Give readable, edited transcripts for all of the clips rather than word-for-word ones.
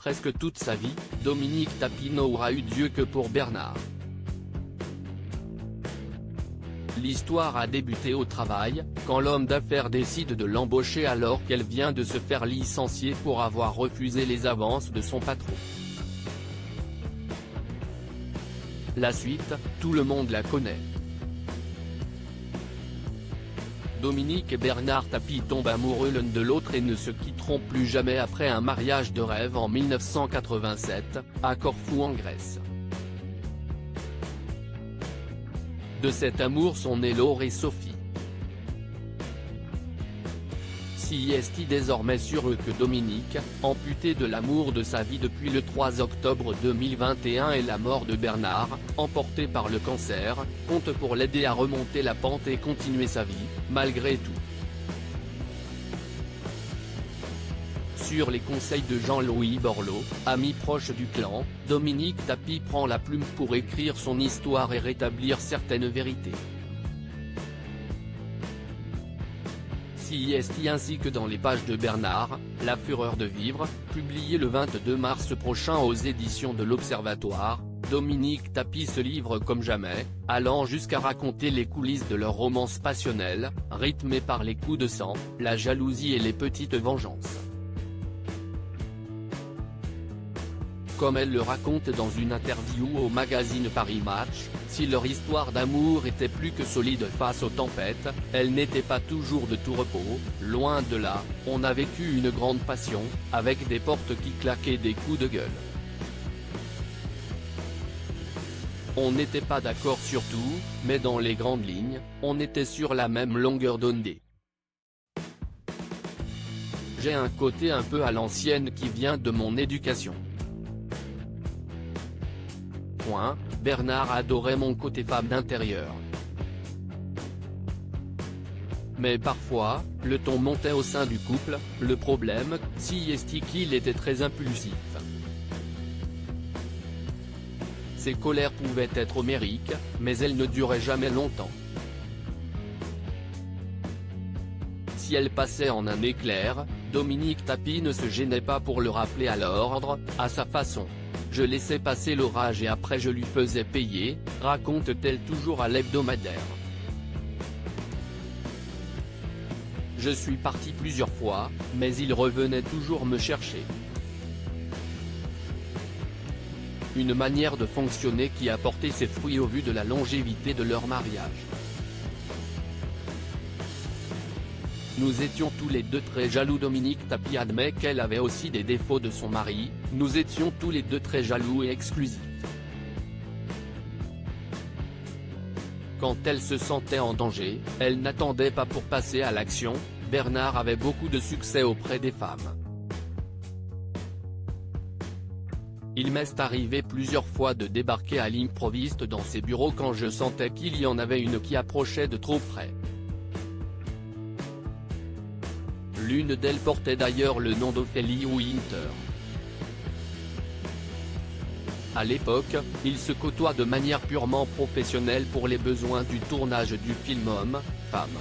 presque toute sa vie, Dominique Tapie n'aura eu d'yeux que pour Bernard. L'histoire a débuté au travail, quand l'homme d'affaires décide de l'embaucher alors qu'elle vient de se faire licencier pour avoir refusé les avances de son patron. La suite, tout le monde la connaît. Dominique et Bernard Tapie tombent amoureux l'un de l'autre et ne se quitteront plus jamais après un mariage de rêve en 1987, à Corfou en Grèce. De cet amour sont nés Laure et Sophie. Si est désormais sûr que Dominique, amputé de l'amour de sa vie depuis le 3 octobre 2021 et la mort de Bernard, emporté par le cancer, compte pour l'aider à remonter la pente et continuer sa vie, malgré tout. Sur les conseils de Jean-Louis Borloo, ami proche du clan, Dominique Tapie prend la plume pour écrire son histoire et rétablir certaines vérités. Si ainsi que dans les pages de Bernard, La fureur de vivre, publié le 22 mars prochain aux éditions de l'Observatoire, Dominique Tapie se livre comme jamais, allant jusqu'à raconter les coulisses de leur romance passionnelle, rythmée par les coups de sang, la jalousie et les petites vengeances. Comme elle le raconte dans une interview au magazine Paris Match, si leur histoire d'amour était plus que solide face aux tempêtes, elle n'était pas toujours de tout repos, loin de là, on a vécu une grande passion, avec des portes qui claquaient et des coups de gueule. On n'était pas d'accord sur tout, mais dans les grandes lignes, on était sur la même longueur d'onde. J'ai un côté un peu à l'ancienne qui vient de mon éducation. Bernard adorait mon côté femme d'intérieur. Mais parfois, le ton montait au sein du couple, le problème, si est qu'il était très impulsif. Ses colères pouvaient être homériques, mais elles ne duraient jamais longtemps. Si elle passait en un éclair, Dominique Tapie ne se gênait pas pour le rappeler à l'ordre, à sa façon. Je laissais passer l'orage et après je lui faisais payer, raconte-t-elle toujours à l'hebdomadaire. Je suis parti plusieurs fois, mais il revenait toujours me chercher. Une manière de fonctionner qui a porté ses fruits au vu de la longévité de leur mariage. Nous étions tous les deux très jaloux. Dominique Tapie admet qu'elle avait aussi des défauts de son mari, nous étions tous les deux très jaloux et exclusifs. Quand elle se sentait en danger, elle n'attendait pas pour passer à l'action. Bernard avait beaucoup de succès auprès des femmes. Il m'est arrivé plusieurs fois de débarquer à l'improviste dans ses bureaux quand je sentais qu'il y en avait une qui approchait de trop près. L'une d'elles portait d'ailleurs le nom d'Ophélie Winter. À l'époque, ils se côtoient de manière purement professionnelle pour les besoins du tournage du film Homme-Femme.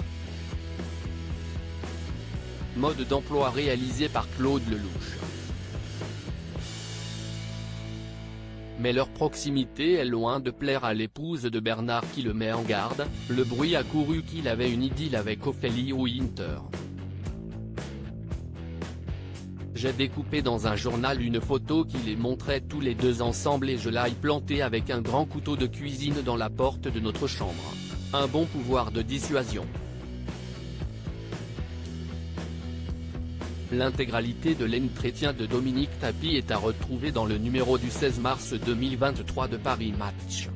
Mode d'emploi réalisé par Claude Lelouch. Mais leur proximité est loin de plaire à l'épouse de Bernard qui le met en garde, le bruit a couru qu'il avait une idylle avec Ophélie Winter. J'ai découpé dans un journal une photo qui les montrait tous les deux ensemble et je l'ai plantée avec un grand couteau de cuisine dans la porte de notre chambre. Un bon pouvoir de dissuasion. L'intégralité de l'entretien de Dominique Tapie est à retrouver dans le numéro du 16 mars 2023 de Paris Match.